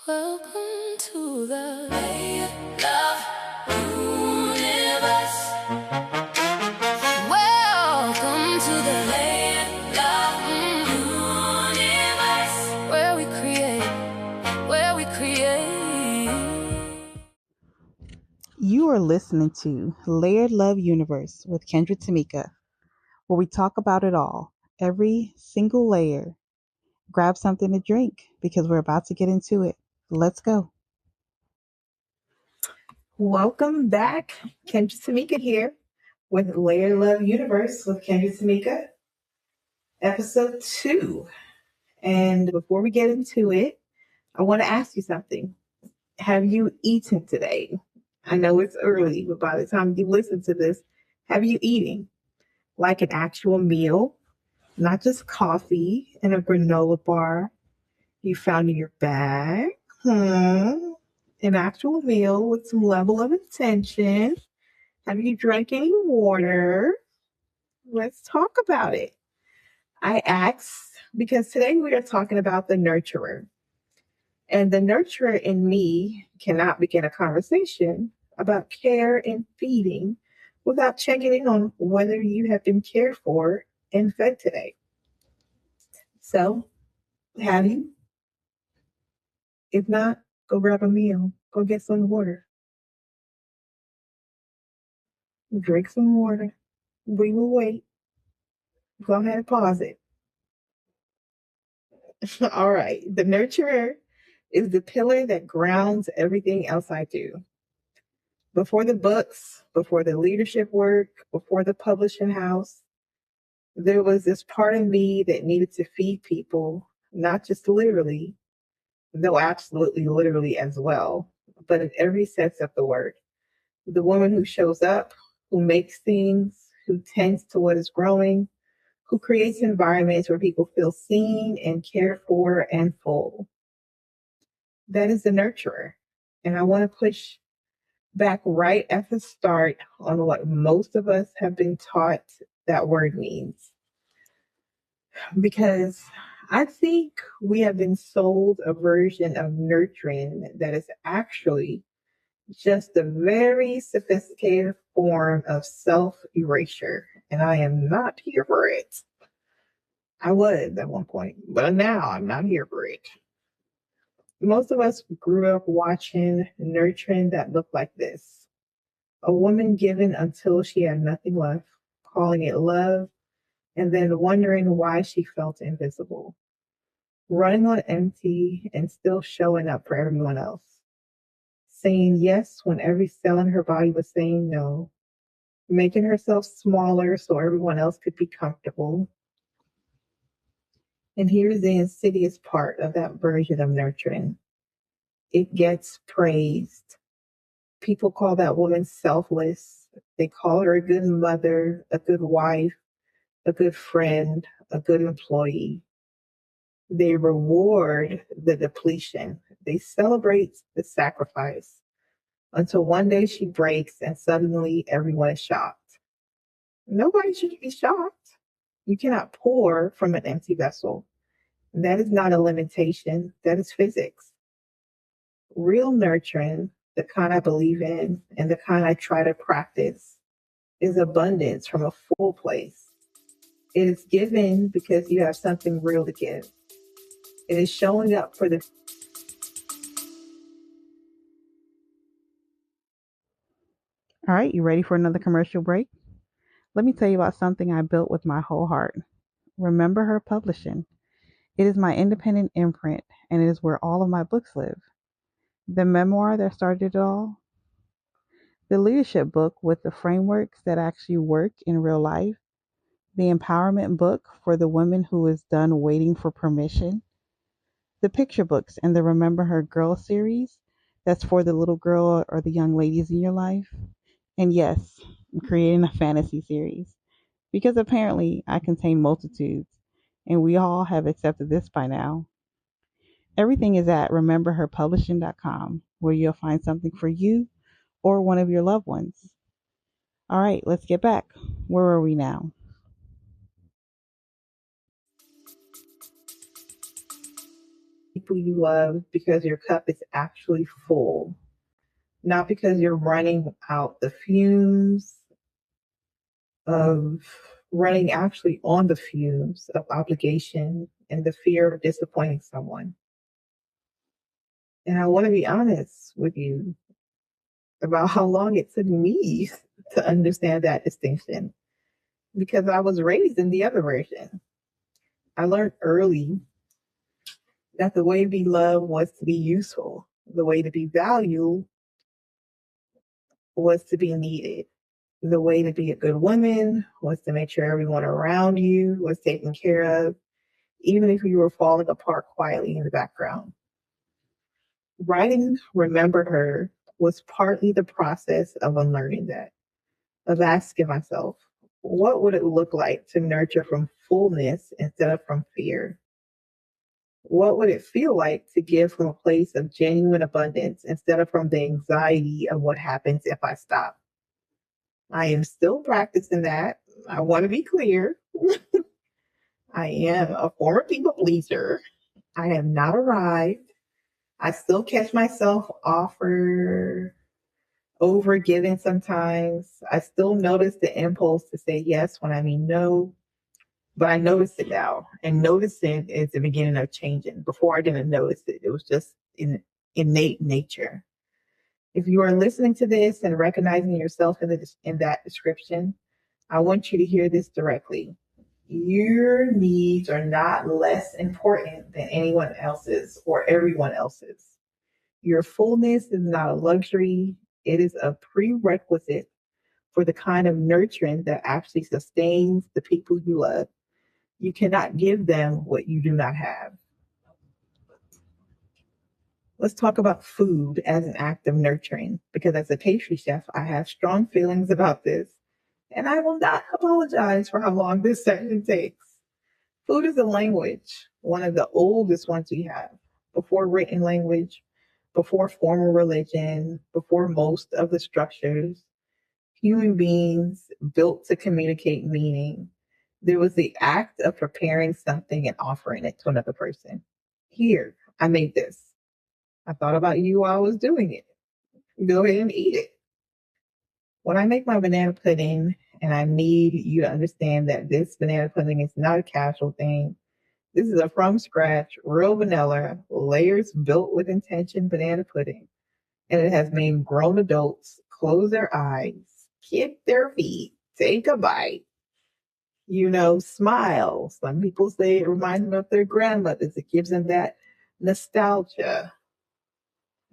Welcome to the love universe. Welcome to the love universe, where we create. You are listening to Layered Love Universe with Kendra Tamika, where we talk about it all, every single layer. Grab something to drink because we're about to get into it. Let's go. Welcome back. Kendra Tamika here with Layer Love Universe with Kendra Tamika, episode 2. And before we get into it, I want to ask you something. Have you eaten today? I know it's early, but by the time you listen to this, have you eaten like an actual meal, not just coffee and a granola bar you found in your bag? An actual meal with some level of intention. Have you drank any water? Let's talk about it. I asked because today we are talking about the nurturer. And the nurturer in me cannot begin a conversation about care and feeding without checking in on whether you have been cared for and fed today. So, have you? If not, go grab a meal, go get some water, drink some water. We will wait. Go ahead and pause it. All right. The nurturer is the pillar that grounds everything else I do. Before the books, before the leadership work, before the publishing house, there was this part of me that needed to feed people, not just literally, though absolutely literally as well, but in every sense of the word. The woman who shows up, who makes things, who tends to what is growing, who creates environments where people feel seen and cared for and full. That is the nurturer. And I want to push back right at the start on what most of us have been taught that word means. Because I think we have been sold a version of nurturing that is actually just a very sophisticated form of self erasure. And I am not here for it. I was at one point, but now I'm not here for it. Most of us grew up watching nurturing that looked like this: a woman given until she had nothing left, calling it love, and then wondering why she felt invisible, running on empty and still showing up for everyone else, saying yes when every cell in her body was saying no, making herself smaller so everyone else could be comfortable. And here's the insidious part of that version of nurturing: it gets praised. People call that woman selfless. They call her a good mother, a good wife, a good friend, a good employee. They reward the depletion. They celebrate the sacrifice until one day she breaks and suddenly everyone is shocked. Nobody should be shocked. You cannot pour from an empty vessel. That is not a limitation, that is physics. Real nurturing, the kind I believe in and the kind I try to practice, is abundance from a full place. It is given because you have something real to give. It is showing up for the. All right, you ready for another commercial break? Let me tell you about something I built with my whole heart. Remember Her Publishing. It is my independent imprint, and it is where all of my books live. The memoir that started it all, the leadership book with the frameworks that actually work in real life, the empowerment book for the woman who is done waiting for permission, the picture books and the Remember Her Girl series that's for the little girl or the young ladies in your life. And yes, I'm creating a fantasy series because apparently I contain multitudes, and we all have accepted this by now. Everything is at rememberherpublishing.com, where you'll find something for you or one of your loved ones. All right, let's get back. Where are we now? people you love because your cup is actually full, not because you're running out the fumes of running actually on the fumes of obligation and the fear of disappointing someone. And I want to be honest with you about how long it took me to understand that distinction because I was raised in the other version. I learned early that the way to be loved was to be useful, the way to be valued was to be needed. The way to be a good woman was to make sure everyone around you was taken care of, even if you were falling apart quietly in the background. Writing Remember Her was partly the process of unlearning that, of asking myself, what would it look like to nurture from fullness instead of from fear? What would it feel like to give from a place of genuine abundance instead of from the anxiety of what happens if I stop? I am still practicing that. I want to be clear. I am a former people pleaser. I have not arrived. I still catch myself over giving sometimes. I still notice the impulse to say yes when I mean no, but I notice it now. And noticing is the beginning of changing. Before I didn't notice it, it was just in innate nature. If you are listening to this and recognizing yourself in that description, I want you to hear this directly. Your needs are not less important than anyone else's or everyone else's. Your fullness is not a luxury, it is a prerequisite for the kind of nurturing that actually sustains the people you love. You cannot give them what you do not have. Let's talk about food as an act of nurturing, because as a pastry chef, I have strong feelings about this, and I will not apologize for how long this session takes. Food is a language, one of the oldest ones we have, before written language, before formal religion, before most of the structures. Human beings built to communicate meaning. There was the act of preparing something and offering it to another person. Here, I made this. I thought about you while I was doing it. Go ahead and eat it. When I make my banana pudding, and I need you to understand that this banana pudding is not a casual thing. This is a from scratch, real vanilla, layers built with intention banana pudding. And it has made grown adults close their eyes, kick their feet, take a bite, smile. Some people say it reminds them of their grandmothers. It gives them that nostalgia.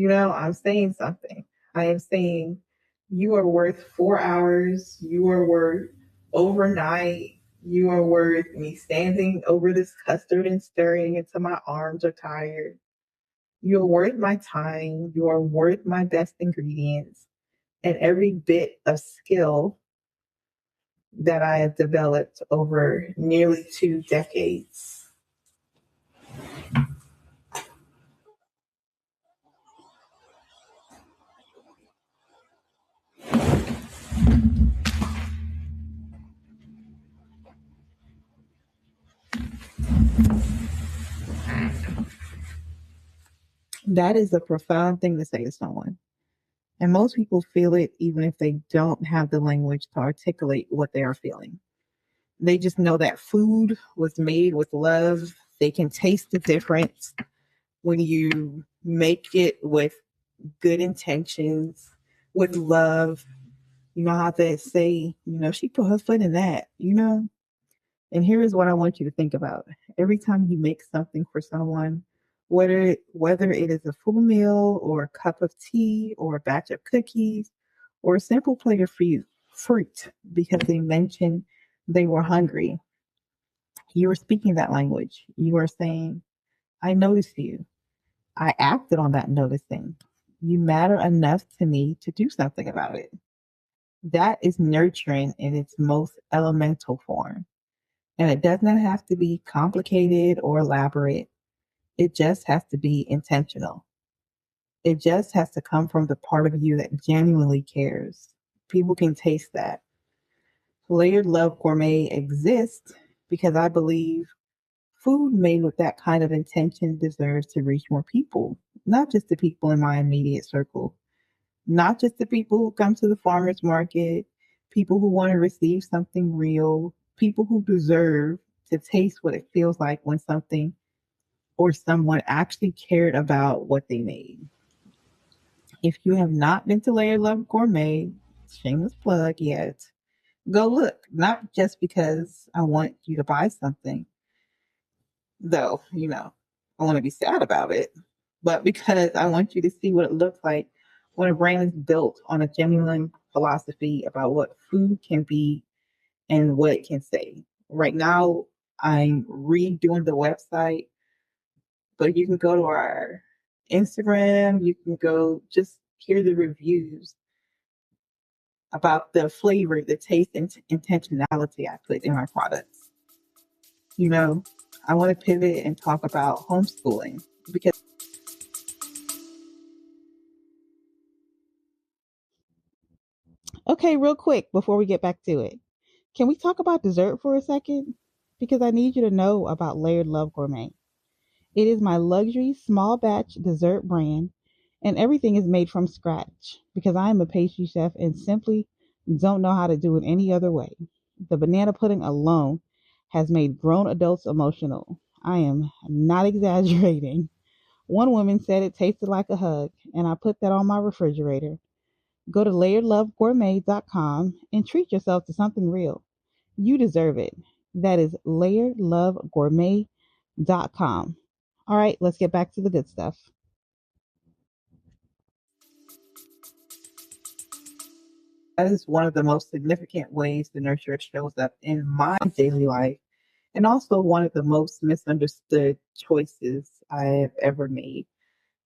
I'm saying something. I am saying you are worth 4 hours. You are worth overnight. You are worth me standing over this custard and stirring until my arms are tired. You are worth my time. You are worth my best ingredients and every bit of skill that I have developed over nearly 2 decades. That is a profound thing to say to someone. And most people feel it even if they don't have the language to articulate what they are feeling. They just know that food was made with love. They can taste the difference when you make it with good intentions, with love. You know how they say, she put her foot in that. And here is what I want you to think about. Every time you make something for someone, whether it is a full meal or a cup of tea or a batch of cookies or a simple plate of fruit because they mentioned they were hungry, you are speaking that language. You are saying, I noticed you. I acted on that noticing. You matter enough to me to do something about it. That is nurturing in its most elemental form. And it does not have to be complicated or elaborate. It just has to be intentional. It just has to come from the part of you that genuinely cares. People can taste that. Layered Love Gourmet exists because I believe Food made with that kind of intention deserves to reach more people, not just the people in my immediate circle, not just the people who come to the farmer's market, people who want to receive something real, people who deserve to taste what it feels like when something or someone actually cared about what they made. If you have not been to Layer Love Gourmet, shameless plug yet, go look. Not just because I want you to buy something, though, I want to be sad about it, but because I want you to see what it looks like when a brand is built on a genuine philosophy about what food can be and what it can say. Right now, I'm redoing the website, but you can go to our Instagram, you can go just hear the reviews about the flavor, the taste, and intentionality I put in my products. You know, I want to pivot and talk about homeschooling because Okay, real quick before we get back to it. Can we talk about dessert for a second? Because I need you to know about Layered Love Gourmet. It is my luxury small batch dessert brand, and everything is made from scratch because I am a pastry chef and simply don't know how to do it any other way. The banana pudding alone has made grown adults emotional. I am not exaggerating. One woman said it tasted like a hug, and I put that on my refrigerator. Go to layeredlovegourmet.com and treat yourself to something real. You deserve it. That is layeredlovegourmet.com. All right, let's get back to the good stuff. that is one of the most significant ways the nurturer shows up in my daily life, and also one of the most misunderstood choices I have ever made.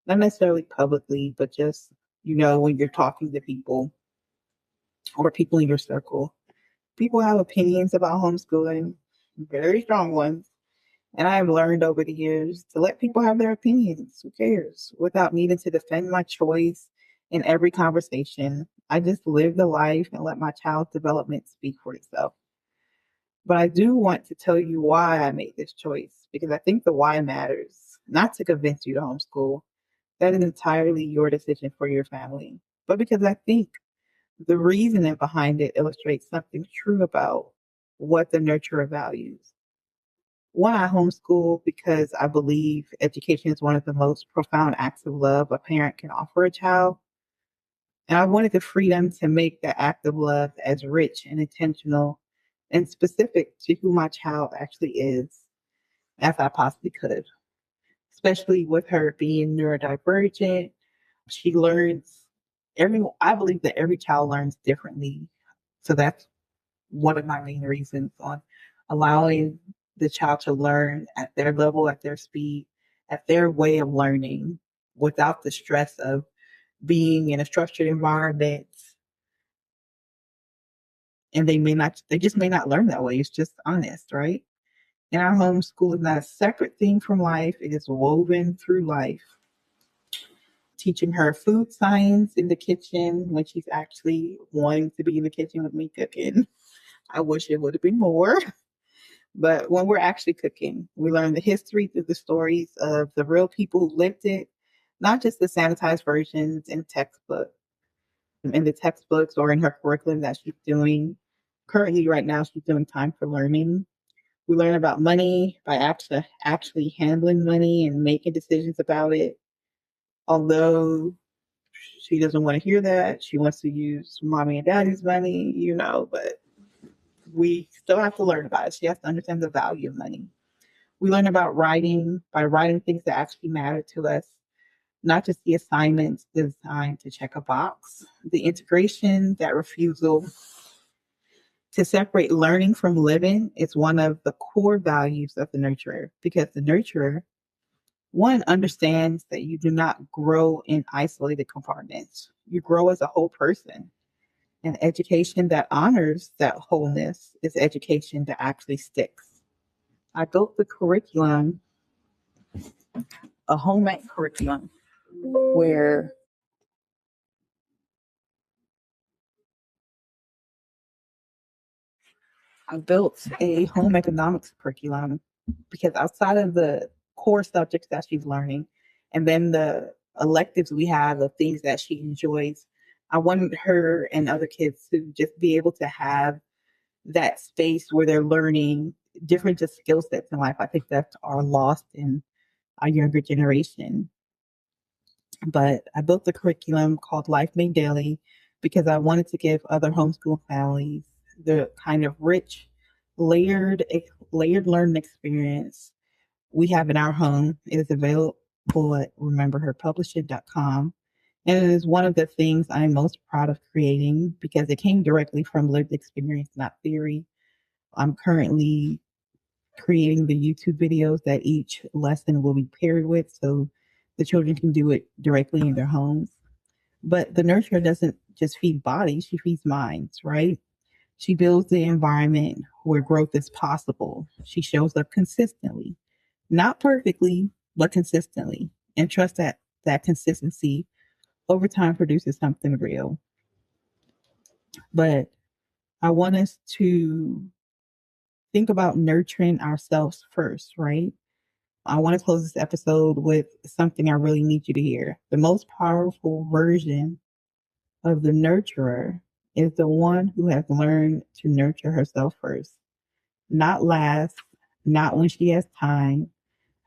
Not necessarily publicly, but just, when you're talking to people or people in your circle. People have opinions about homeschooling, very strong ones. And I have learned over the years to let people have their opinions. Who cares? Without needing to defend my choice in every conversation. I just live the life and let my child's development speak for itself. But I do want to tell you why I made this choice because I think the why matters, not to convince you to homeschool. That is entirely your decision for your family. But because I think the reasoning behind it illustrates something true about what the nurturer values. One, I homeschool because I believe education is one of the most profound acts of love a parent can offer a child. And I wanted the freedom to make that act of love as rich and intentional and specific to who my child actually is as I possibly could, especially with her being neurodivergent. She learns I believe that every child learns differently. So that's one of my main reasons on allowing the child to learn at their level, at their speed, at their way of learning without the stress of being in a structured environment. And they just may not learn that way. It's just honest, right? And our homeschool is not a separate thing from life. It is woven through life, teaching her food science in the kitchen when she's actually wanting to be in the kitchen with me cooking. I wish it would have been more. But when we're actually cooking, we learn the history through the stories of the real people who lived it, not just the sanitized versions in the textbooks or in her curriculum that she's doing. Currently, right now, she's doing time for learning. We learn about money by actually handling money and making decisions about it. Although she doesn't want to hear that, she wants to use mommy and daddy's money, but we still have to learn about it. She has to understand the value of money. We learn about writing by writing things that actually matter to us, not just the assignments designed to check a box. The integration, that refusal to separate learning from living is one of the core values of the nurturer because the nurturer, one, understands that you do not grow in isolated compartments. You grow as a whole person. And education that honors that wholeness is education that actually sticks. I built the curriculum, a homemade curriculum, where I built a home economics curriculum because outside of the core subjects that she's learning and then the electives we have of things that she enjoys, I wanted her and other kids to just be able to have that space where they're learning different just skill sets in life. I think that are lost in our younger generation. But I built a curriculum called Life Made Daily because I wanted to give other homeschool families the kind of rich, layered, layered learning experience we have in our home. It is available at rememberherpublishing.com. And it is one of the things I'm most proud of creating because it came directly from lived experience, not theory. I'm currently creating the YouTube videos that each lesson will be paired with so the children can do it directly in their homes. But the nurturer doesn't just feed bodies, she feeds minds, right? She builds the environment where growth is possible. She shows up consistently, not perfectly, but consistently, and trust that that consistency over time produces something real. But I want us to think about nurturing ourselves first, right? I want to close this episode with something I really need you to hear. The most powerful version of the nurturer is the one who has learned to nurture herself first, not last, not when she has time,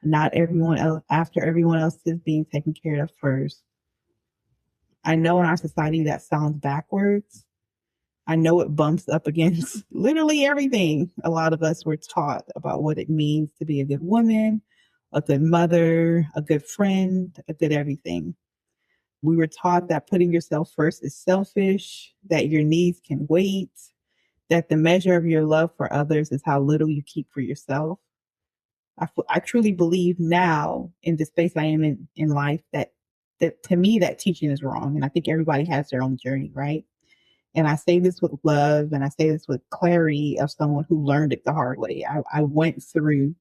not everyone else after everyone else is being taken care of first. I know in our society that sounds backwards. I know it bumps up against literally everything. A lot of us were taught about what it means to be a good woman, a good mother, a good friend, a good everything. We were taught that putting yourself first is selfish, that your needs can wait, that the measure of your love for others is how little you keep for yourself. I truly believe now in the space I am in life that to me that teaching is wrong. And I think everybody has their own journey, right? And I say this with love and I say this with clarity of someone who learned it the hard way. I went through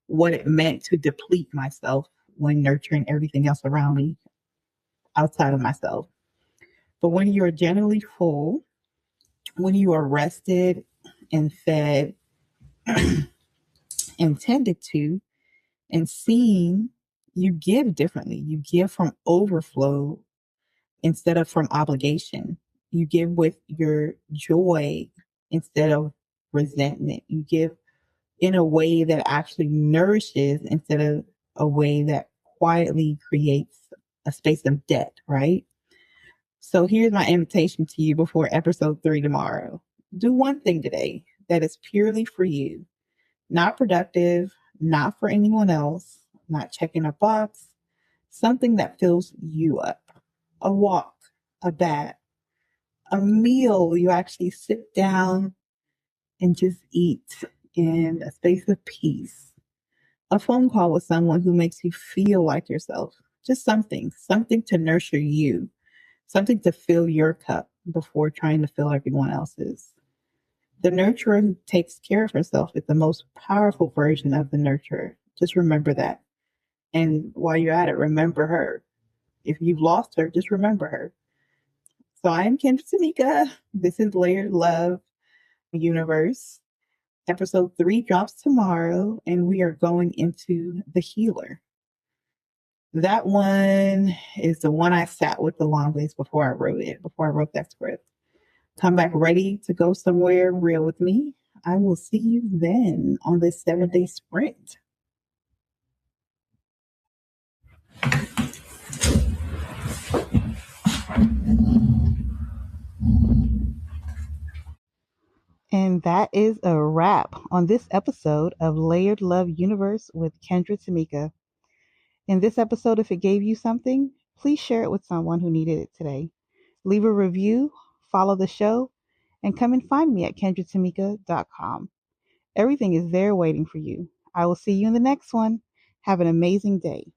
what it meant to deplete myself when nurturing everything else around me outside of myself. But when you're generally full, when you are rested and fed and tended to and seen, you give differently. You give from overflow instead of from obligation. You give with your joy instead of resentment. You give in a way that actually nourishes instead of a way that quietly creates a space of debt, right? So here's my invitation to you before episode 3 tomorrow. Do one thing today that is purely for you, not productive, not for anyone else, not checking a box, something that fills you up. A walk, a bath, a meal you actually sit down and just eat in a space of peace. A phone call with someone who makes you feel like yourself. Just something to nurture you, something to fill your cup before trying to fill everyone else's. The nurturer who takes care of herself is the most powerful version of the nurturer. Just remember that. And while you're at it, remember her. If you've lost her, just remember her. So I am Kendra Tamika. This is Layered Love Universe. Episode 3 drops tomorrow, and we are going into The Healer. That one is the one I sat with the longest before I wrote that script. Come back ready to go somewhere real with me. I will see you then on this 7-day sprint. And that is a wrap on this episode of Layered Love Universe with Kendra Tamika. In this episode, if it gave you something, please share it with someone who needed it today. Leave a review, follow the show, and come and find me at kendratamika.com. Everything is there waiting for you. I will see you in the next one. Have an amazing day.